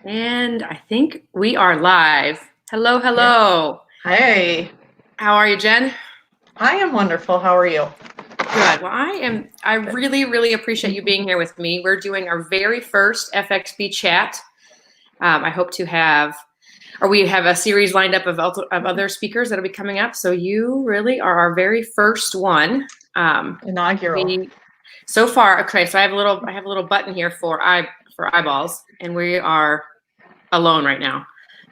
And I think we are live. Hello, hello. Yeah. Hey. How are you, Jen? I am wonderful. How are you? Good. Well, I really, really appreciate you being here with me. We're doing our very first FXB Chat. I hope to have, or we have a series lined up of other speakers that'll be coming up. So you really are our very first one. Inaugural. So far, okay. So I have a little button here for eyeballs, and we are alone right now.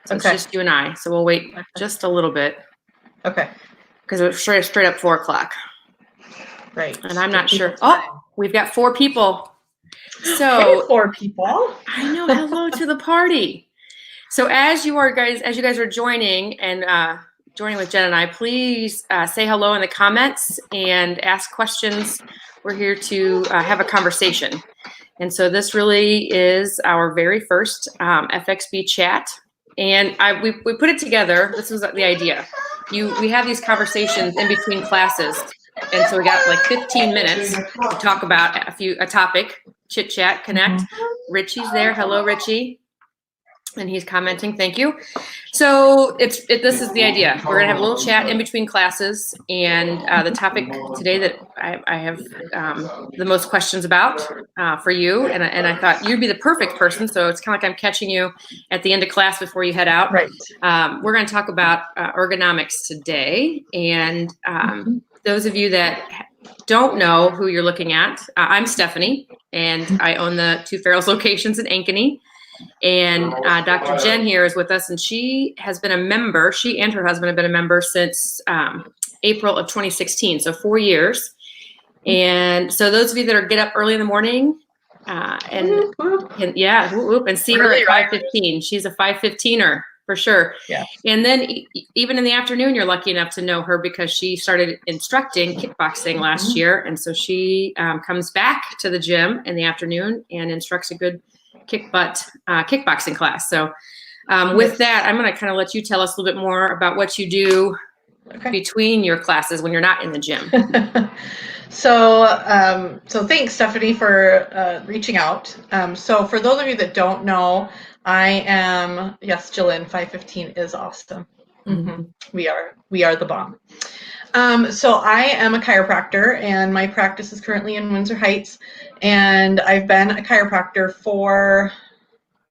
So It's just you and I. So we'll wait just a little bit. Okay. Because it was straight up 4 o'clock. Right. And I'm not sure. Oh, we've got 4 people. So 4 people. I know. Hello to the party. So as you guys are joining and joining with Jen and I, please say hello in the comments and ask questions. We're here to have a conversation. And so this really is our very first FXB Chat. And we put it together. This was the idea. We have these conversations in between classes. And so we got like 15 minutes to talk about a topic, chit chat, connect. Richie's there. Hello, Richie. And he's commenting, thank you. So this is the idea. We're gonna have a little chat in between classes, and the topic today that I have the most questions about for you, and I thought you'd be the perfect person. So it's kind of like I'm catching you at the end of class before you head out. Right. We're gonna talk about ergonomics today, and those of you that don't know who you're looking at, I'm Stephanie, and I own the 2 Farrell's locations in Ankeny. And Dr. Jen here is with us, and she has been a member. She and her husband have been a member since April of 2016, so 4 years. And so those of you that are get up early in the morning and see her at 5:15. She's a 5:15er for sure. Yeah. And then even in the afternoon, you're lucky enough to know her because she started instructing kickboxing last year, and so she comes back to the gym in the afternoon and instructs a good kickboxing class. So with that, I'm going to kind of let you tell us a little bit more about what you do between your classes when you're not in the gym. So thanks, Stephanie, for reaching out. So for those of you that don't know, I am, yes, Jillian, 515 is awesome. We are the bomb. So I am a chiropractor, and my practice is currently in Windsor Heights, and I've been a chiropractor for,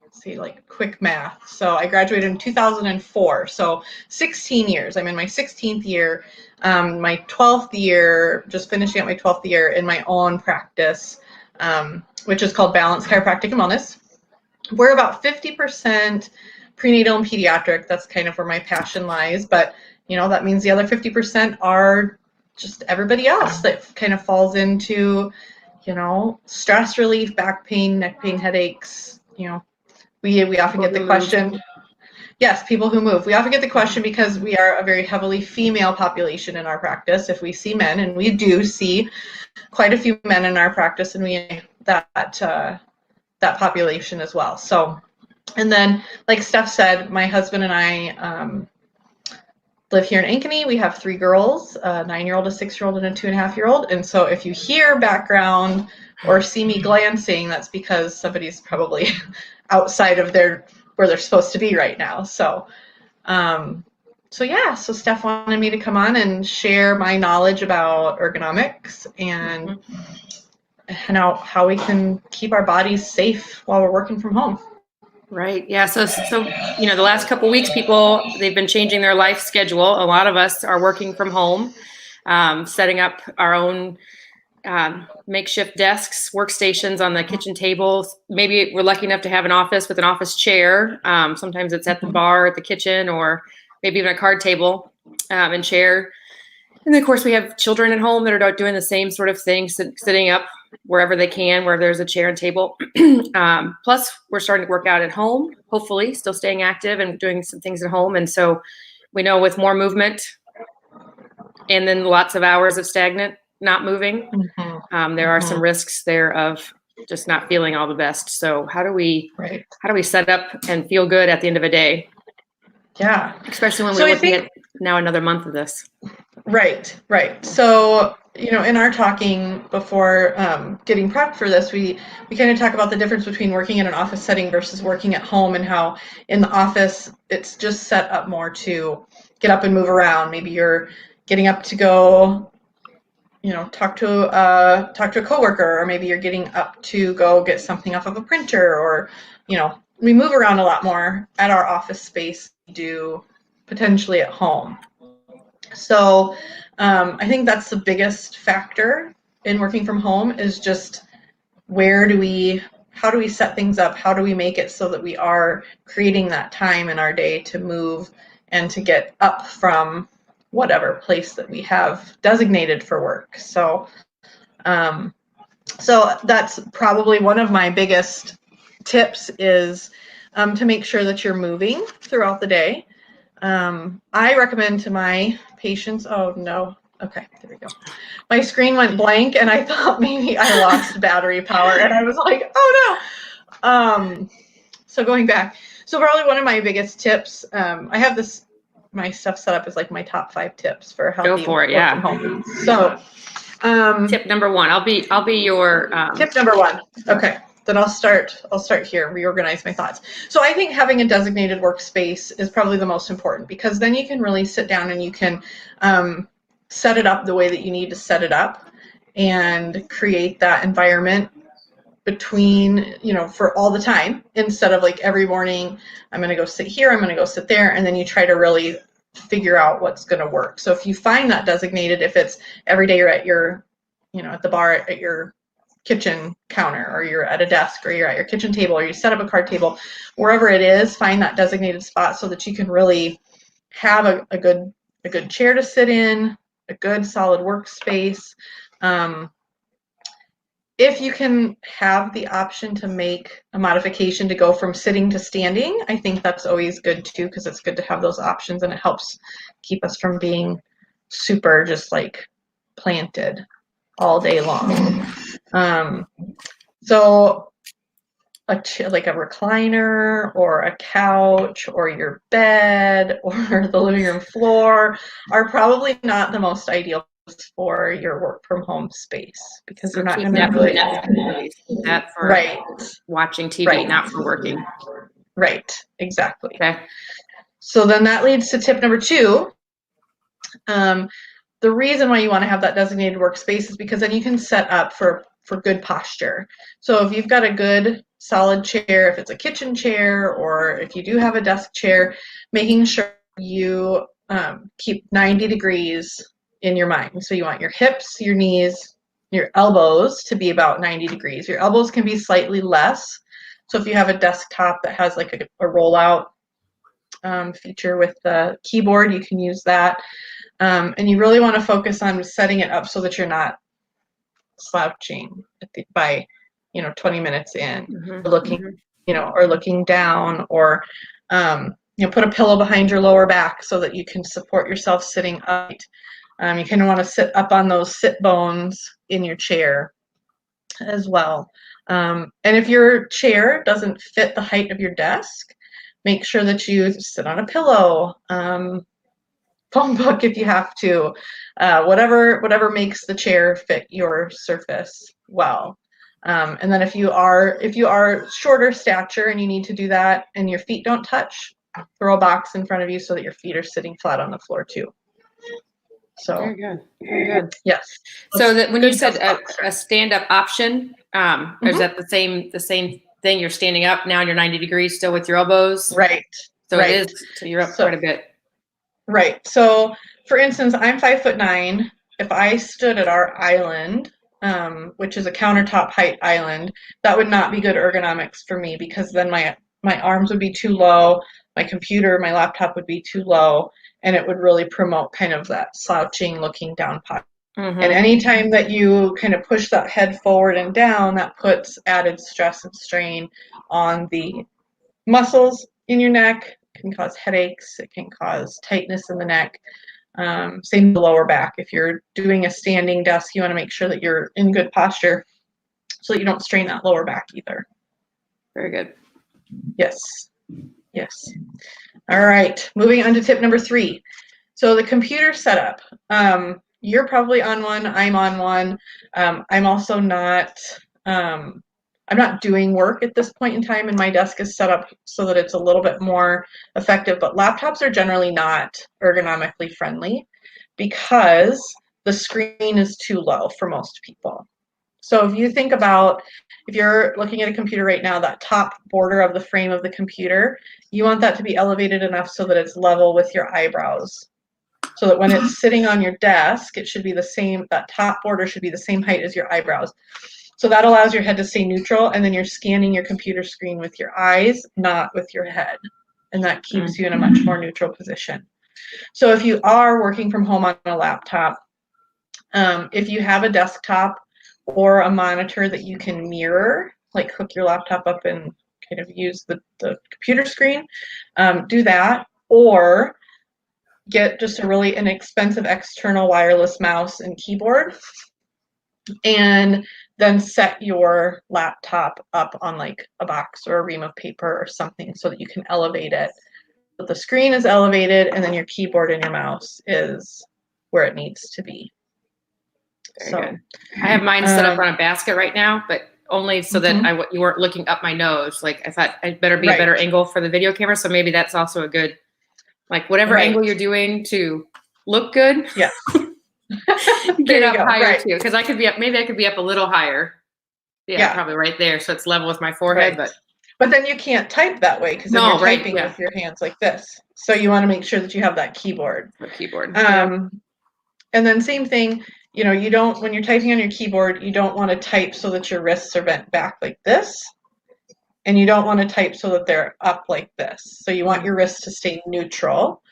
let's see, like quick math. So I graduated in 2004, so 16 years. I'm in my 16th year, my 12th year, just finishing up my 12th year in my own practice, which is called Balance Chiropractic Wellness. We're about 50% prenatal and pediatric. That's kind of where my passion lies, but that means the other 50% are just everybody else that kind of falls into, stress relief, back pain, neck pain, headaches. We often get the question. Yes, people who move. We often get the question because we are a very heavily female population in our practice. If we see men, and we do see quite a few men in our practice, and we that population as well. So, and then like Steph said, my husband and I live here in Ankeny. We have 3 girls, a 9-year-old, a 6-year-old, and a 2.5-year-old. And so if you hear background or see me glancing, that's because somebody's probably outside of where they're supposed to be right now. So so Steph wanted me to come on and share my knowledge about ergonomics and how we can keep our bodies safe while we're working from home. Right. Yeah. So the last couple of weeks, they've been changing their life schedule. A lot of us are working from home, setting up our own makeshift desks, workstations on the kitchen tables. Maybe we're lucky enough to have an office with an office chair. Sometimes it's at the bar at the kitchen, or maybe even a card table and chair. And then, of course, we have children at home that are doing the same sort of thing, sitting up wherever they can, where there's a chair and table. Plus, we're starting to work out at home, hopefully, still staying active and doing some things at home. And so we know with more movement and then lots of hours of stagnant, not moving, there are some risks there of just not feeling all the best. So how do we set up and feel good at the end of a day? Yeah. Especially when So we're looking at now another month of this. Right. So, in our talking before getting prepped for this, we kind of talk about the difference between working in an office setting versus working at home, and how in the office it's just set up more to get up and move around. Maybe you're getting up to go, talk to a coworker, or maybe you're getting up to go get something off of a printer, or, we move around a lot more at our office space than we do potentially at home. So I think that's the biggest factor in working from home, is just how do we set things up? How do we make it so that we are creating that time in our day to move and to get up from whatever place that we have designated for work? So that's probably one of my biggest tips, is to make sure that you're moving throughout the day. I recommend to my patients, oh no, okay, there we go. My screen went blank and I thought maybe I lost battery power, and I was like, oh no. So going back, so probably one of my biggest tips, I have my stuff set up as like my top 5 tips for healthy Go for it, work from home. So tip number 1, I'll be your tip number 1. Okay. Then I'll start here, reorganize my thoughts. So I think having a designated workspace is probably the most important, because then you can really sit down and you can set it up the way that you need to set it up, and create that environment between, for all the time, instead of like every morning, I'm going to go sit here, I'm going to go sit there, and then you try to really figure out what's going to work. So if you find that designated, if it's every day you're at your, at the bar at your kitchen counter, or you're at a desk, or you're at your kitchen table, or you set up a card table, wherever it is, find that designated spot so that you can really have a good chair to sit in, a good solid workspace. If you can have the option to make a modification to go from sitting to standing, I think that's always good too, because it's good to have those options, and it helps keep us from being super just like planted all day long. So like a recliner, or a couch, or your bed, or the living room floor are probably not the most ideal for your work from home space, because you're not going to really that for right watching TV, right. not for working. Right, exactly. Okay. So then that leads to tip number 2. The reason why you want to have that designated workspace is because then you can set up for good posture. So if you've got a good solid chair, if it's a kitchen chair, or if you do have a desk chair, making sure you keep 90 degrees in your mind. So you want your hips, your knees, your elbows to be about 90 degrees. Your elbows can be slightly less. So if you have a desktop that has like a rollout feature with the keyboard, you can use that. And you really want to focus on setting it up so that you're not slouching by 20 minutes in, looking or looking down, or put a pillow behind your lower back so that you can support yourself sitting up. You kind of want to sit up on those sit bones in your chair as well. And if your chair doesn't fit the height of your desk, make sure that you sit on a pillow, phone book if you have to, whatever makes the chair fit your surface well. And then if you are shorter stature and you need to do that and your feet don't touch, throw a box in front of you so that your feet are sitting flat on the floor too. So very good. Yes. So that when you said a stand-up option, is that the same thing? You're standing up now and you're 90 degrees still with your elbows? Right. So right. it is. So you're up quite a bit. Right. So for instance, I'm 5'9". If I stood at our island, which is a countertop height island, that would not be good ergonomics for me, because then my arms would be too low, my laptop would be too low, and it would really promote kind of that slouching, looking down posture. And anytime that you kind of push that head forward and down, that puts added stress and strain on the muscles in your neck. It can cause headaches. It can cause tightness in the neck. Same with the lower back. If you're doing a standing desk, you want to make sure that you're in good posture so that you don't strain that lower back either. Very good. Yes. Yes. All right, moving on to tip number 3. So the computer setup. You're probably on one, I'm on one. I'm also not, I'm not doing work at this point in time, and my desk is set up so that it's a little bit more effective, but laptops are generally not ergonomically friendly because the screen is too low for most people. So if you think about, if you're looking at a computer right now, that top border of the frame of the computer, you want that to be elevated enough so that it's level with your eyebrows. So that when it's sitting on your desk, it should be the same, that top border should be the same height as your eyebrows. So that allows your head to stay neutral, and then you're scanning your computer screen with your eyes, not with your head. And that keeps you in a much more neutral position. So if you are working from home on a laptop, if you have a desktop or a monitor that you can mirror, like hook your laptop up and kind of use the computer screen, do that. Or get just a really inexpensive external wireless mouse and keyboard, and then set your laptop up on like a box or a ream of paper or something so that you can elevate it. But the screen is elevated, and then your keyboard and your mouse is where it needs to be. Very good. I have mine set up on a basket right now, but only so that you weren't looking up my nose. Like I thought I'd better be a better angle for the video camera. So maybe that's also a good, like whatever angle you're doing to look good. Yes. Get up higher too. Because I could be up, maybe I could be up a little higher. Yeah, probably right there. So it's level with my forehead, but then you can't type that way because then you're typing with your hands like this. So you want to make sure that you have that keyboard. And then same thing, you know, you don't, when you're typing on your keyboard, you don't want to type so that your wrists are bent back like this. And you don't want to type so that they're up like this. So you want your wrists to stay neutral.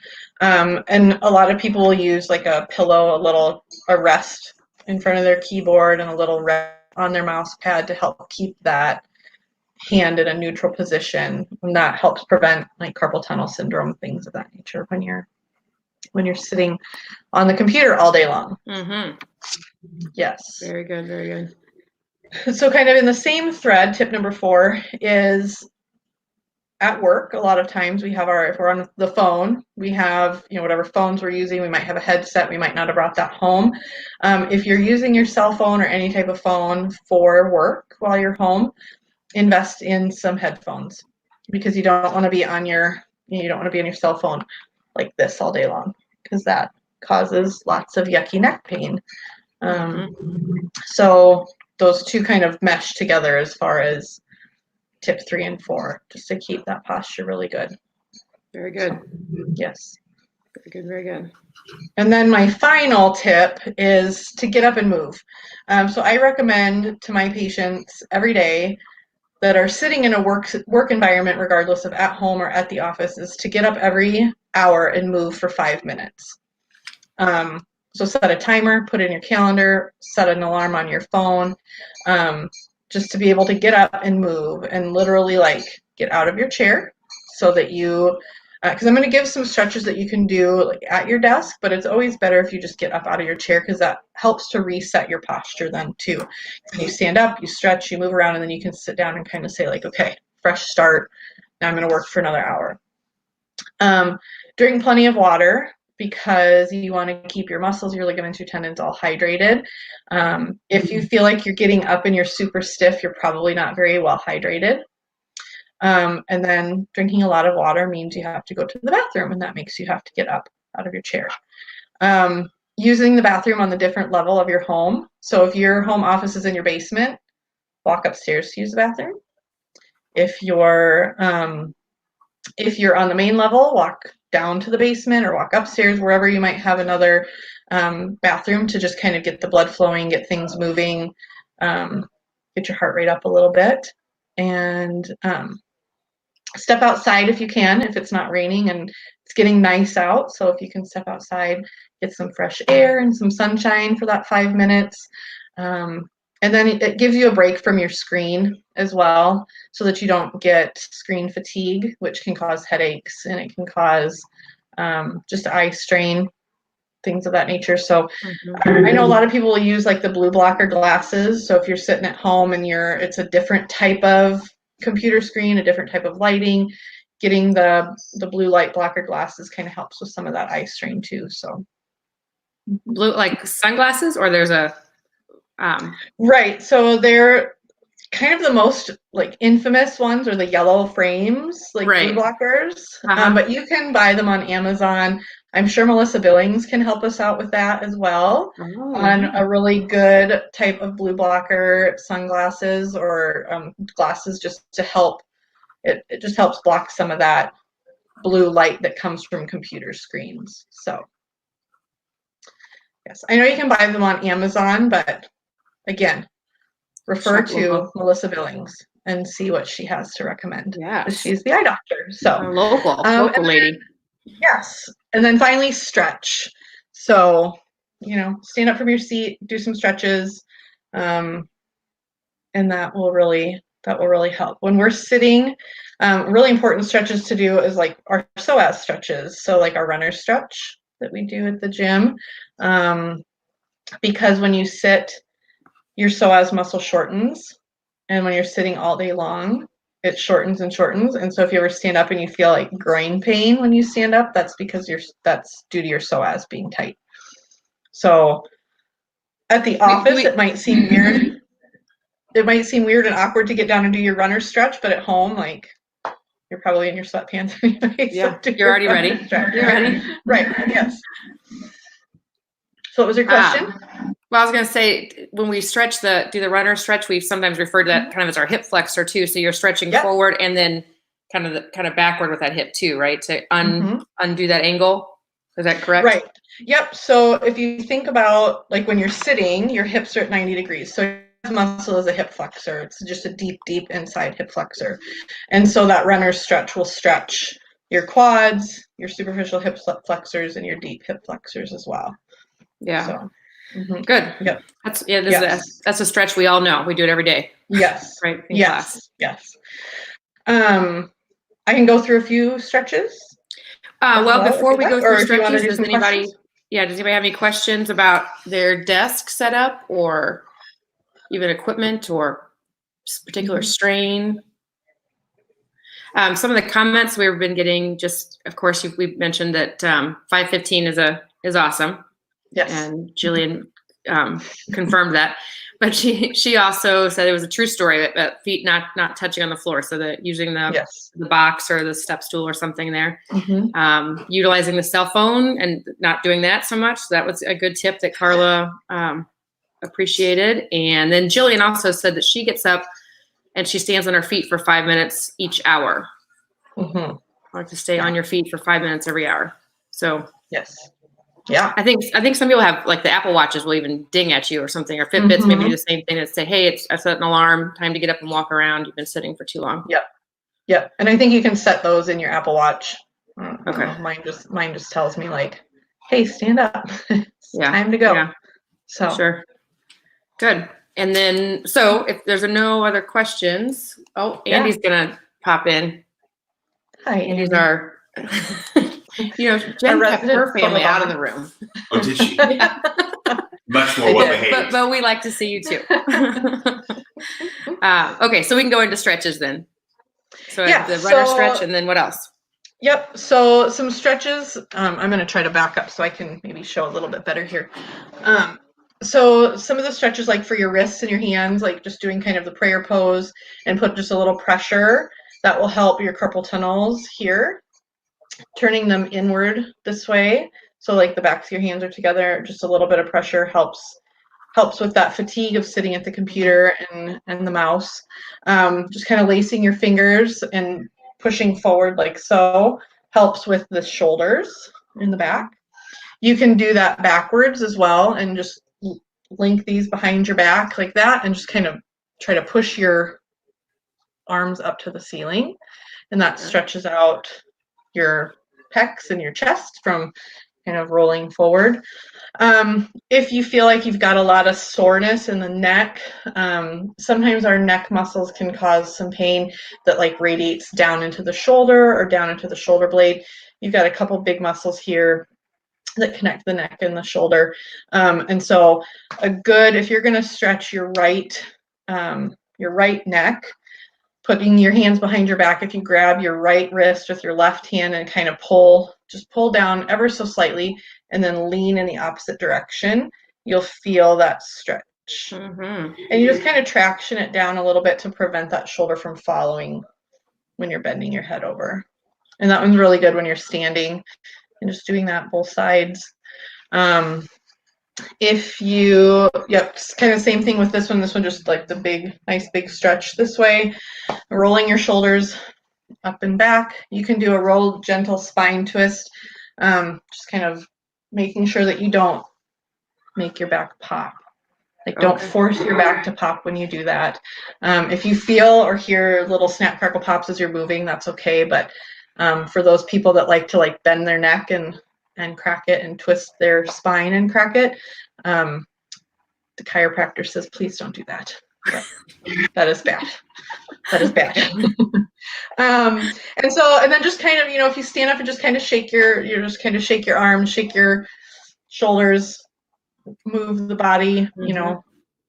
And a lot of people will use like a pillow, a rest in front of their keyboard and a little rest on their mouse pad to help keep that hand in a neutral position. And that helps prevent like carpal tunnel syndrome, things of that nature when you're sitting on the computer all day long. Yes. Very good, very good. So kind of in the same thread, tip number 4 is at work. A lot of times we have if we're on the phone, we have, you know, whatever phones we're using, we might have a headset, we might not have brought that home. If you're using your cell phone or any type of phone for work while you're home, invest in some headphones, because you don't want to be on your cell phone like this all day long, because that causes lots of yucky neck pain. So those two kind of mesh together as far as tip 3 and 4, just to keep that posture really good. Very good. Yes. Very good, very good. And then my final tip is to get up and move. So I recommend to my patients every day that are sitting in a work environment, regardless of at home or at the office, is to get up every hour and move for 5 minutes. So set a timer, put it in your calendar, set an alarm on your phone, just to be able to get up and move and literally like get out of your chair so that you, because I'm going to give some stretches that you can do like at your desk, but it's always better if you just get up out of your chair, because that helps to reset your posture then too. When you stand up, you stretch, you move around, and then you can sit down and kind of say like, okay, fresh start. Now I'm going to work for another hour. Drink plenty of water, because you want to keep your muscles, your ligaments, your tendons all hydrated. If you feel like you're getting up and you're super stiff, you're probably not very well hydrated. And then drinking a lot of water means you have to go to the bathroom, and that makes you have to get up out of your chair. Using the bathroom on the different level of your home. So if your home office is in your basement, walk upstairs to use the bathroom. If you're on the main level, walk down to the basement or walk upstairs, wherever you might have another bathroom, to just kind of get the blood flowing, get things moving, get your heart rate up a little bit. And step outside if you can, if it's not raining and it's getting nice out. So if you can step outside, get some fresh air and some sunshine for that 5 minutes. And then it gives you a break from your screen as well, so that you don't get screen fatigue, which can cause headaches, and it can cause just eye strain, things of that nature. So I know a lot of people will use like the blue blocker glasses. So if you're sitting at home and it's a different type of computer screen, a different type of lighting, getting the blue light blocker glasses kind of helps with some of that eye strain too. So blue, like sunglasses, or there's a right. So they're kind of the most like infamous ones are the yellow frames, like blue blockers. But you can buy them on Amazon. I'm sure Melissa Billings can help us out with that as well on a really good type of blue blocker sunglasses or glasses just to help. It just helps block some of that blue light that comes from computer screens. So yes, I know you can buy them on Amazon, but again, refer to Melissa Billings and see what she has to recommend. Yeah, she's the eye doctor. So local lady. Yes, and then finally stretch. So stand up from your seat, do some stretches, and that will really help. When we're sitting, really important stretches to do is like our psoas stretches. So like our runner stretch that we do at the gym, because when you sit, your psoas muscle shortens, and when you're sitting all day long, it shortens and shortens. And so if you ever stand up and you feel like groin pain when you stand up, that's because that's due to your psoas being tight. So at the office, it might seem weird. It might seem weird and awkward to get down and do your runner stretch, but at home, like you're probably in your sweatpants anyway. Yeah, so you're already ready. You're ready. Right. Yes. So what was your question? Well, I was going to say, when we stretch do the runner stretch, we sometimes refer to that kind of as our hip flexor too. So you're stretching forward and then kind of backward with that hip too, right? To undo that angle. Is that correct? Right. Yep. So if you think about like when you're sitting, your hips are at 90 degrees. So your muscle is a hip flexor. It's just a deep, deep inside hip flexor. And so that runner stretch will stretch your quads, your superficial hip flexors, and your deep hip flexors as well. Yeah. So. Good. Yep. That's a stretch we all know. We do it every day. Yes. Right. In class. Yes. I can go through a few stretches. Well, before we go through stretches, does anybody have any questions about their desk setup or even equipment or particular strain? Some of the comments we've been getting, just of course, we mentioned that 515 is awesome. Yes. And Jillian confirmed that, but she also said it was a true story that feet not touching on the floor, so that using the box or the step stool or something there, utilizing the cell phone and not doing that so much. So that was a good tip that Carla appreciated. And then Jillian also said that she gets up and she stands on her feet for 5 minutes each hour. I like to stay on your feet for 5 minutes every hour. So yes. Yeah, I think some people have like the Apple Watches will even ding at you or something, or Fitbits maybe do the same thing and say, "Hey, I set an alarm, time to get up and walk around. You've been sitting for too long." Yep. And I think you can set those in your Apple Watch. Okay. Mine just tells me like, "Hey, stand up. It's time to go." Yeah. So sure. Good. And then, so if there's no other questions, Andy's gonna pop in. Hi, Andy's Andy. our. Jen kept her family out of the room. Oh, did she? Much more well behaved. But we like to see you too. Okay, so we can go into stretches then. So the runner stretch, and then what else? Yep. So some stretches. I'm going to try to back up so I can maybe show a little bit better here. So some of the stretches, like for your wrists and your hands, like just doing kind of the prayer pose and put just a little pressure, that will help your carpal tunnels here. Turning them inward this way, so like the backs of your hands are together, just a little bit of pressure helps with that fatigue of sitting at the computer and the mouse. Just kind of lacing your fingers and pushing forward like so helps with the shoulders in the back. You can do that backwards as well and just link these behind your back like that and just kind of try to push your arms up to the ceiling, and that stretches out your pecs and your chest from kind of rolling forward. If you feel like you've got a lot of soreness in the neck, sometimes our neck muscles can cause some pain that like radiates down into the shoulder or down into the shoulder blade. You've got a couple big muscles here that connect the neck and the shoulder. And so if you're going to stretch your right neck, putting your hands behind your back. If you grab your right wrist with your left hand and kind of pull, just pull down ever so slightly and then lean in the opposite direction, you'll feel that stretch. And you just kind of traction it down a little bit to prevent that shoulder from following when you're bending your head over. And that one's really good when you're standing and just doing that both sides. If you, it's kind of same thing with this one. This one just like the big, nice big stretch this way, rolling your shoulders up and back. You can do a roll, gentle spine twist, just kind of making sure that you don't make your back pop. Like don't force your back to pop when you do that. If you feel or hear little snap, crackle pops as you're moving, that's okay. But for those people that like to like bend their neck and crack it and twist their spine and crack it, the chiropractor says, please don't do that. That is bad. That is bad. And then just kind of, if you stand up and just kind of shake just kind of shake your arms, shake your shoulders, move the body,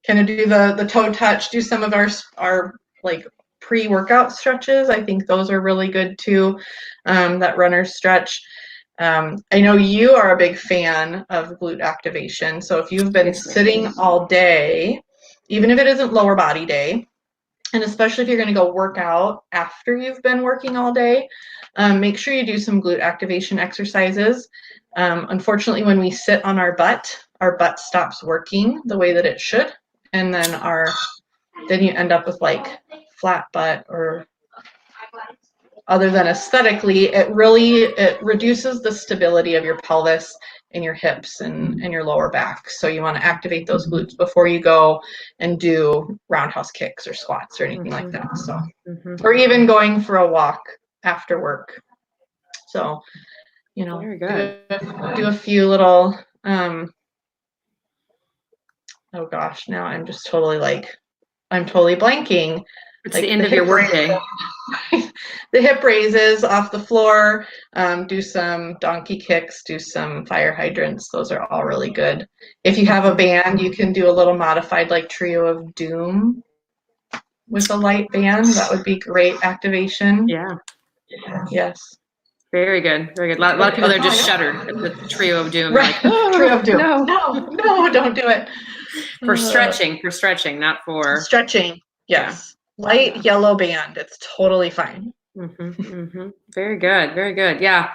kind of do the toe touch, do some of our like pre-workout stretches. I think those are really good too. That runner stretch. I know you are a big fan of glute activation. So if you've been sitting all day, even if it isn't lower body day, and especially if you're going to go work out after you've been working all day, make sure you do some glute activation exercises. Unfortunately, when we sit on our butt stops working the way that it should. And then you end up with like flat butt, or other than aesthetically, it reduces the stability of your pelvis and your hips and your lower back. So you want to activate those glutes before you go and do roundhouse kicks or squats or anything like that. So, or even going for a walk after work. So, Very good. do a few little, oh gosh, now I'm just totally blanking. It's like the end of your workday. The hip raises off the floor, do some donkey kicks, do some fire hydrants. Those are all really good. If you have a band, you can do a little modified like trio of doom with a light band. That would be great activation. Yeah. Yes. Very good. Very good. A lot of people there just shudder at the trio of doom. Right. Like, Trio of doom. No, don't do it. For stretching, not for stretching. Yes. Yeah. Light yellow band. It's totally fine. Very good. Very good. Yeah.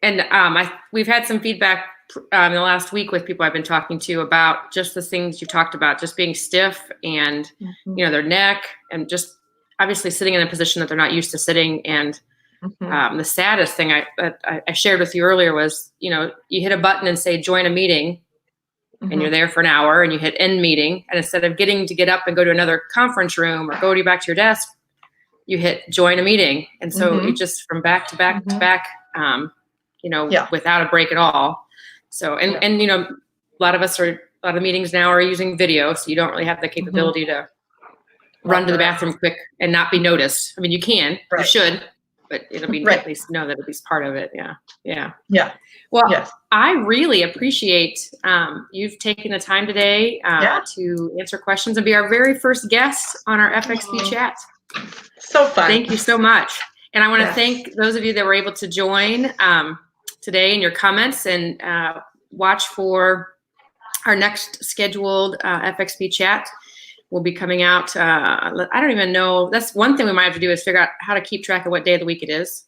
And we've had some feedback in the last week with people I've been talking to about just the things you talked about, just being stiff and, their neck, and just obviously sitting in a position that they're not used to sitting. And the saddest thing I shared with you earlier was, you hit a button and say, join a meeting, and you're there for an hour, and you hit end meeting. And instead of getting to get up and go to another conference room or go back to your desk, you hit join a meeting. And so you just from back to back to back, without a break at all. So, and a lot of meetings now are using video. So you don't really have the capability to run to the bathroom quick and not be noticed. I mean, you can, you should, but it'll be at least know that at least part of it. Yeah. Well, I really appreciate you've taken the time today to answer questions and be our very first guest on our FXB Chat. So fun. Thank you so much. And I want to thank those of you that were able to join today in your comments, and watch for our next scheduled FXB Chat. Will be coming out. I don't even know. That's one thing we might have to do is figure out how to keep track of what day of the week it is.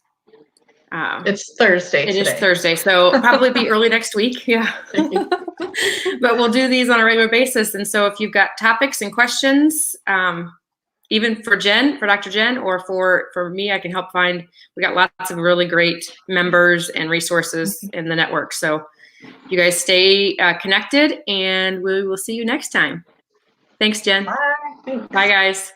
It's Thursday. It is Thursday, so probably be early next week. Yeah. But we'll do these on a regular basis. And so if you've got topics and questions, even for Dr. Jen, or for me, I can help find. We got lots of really great members and resources in the network. So you guys stay connected, and we will see you next time. Thanks, Jen. Bye. Bye, guys.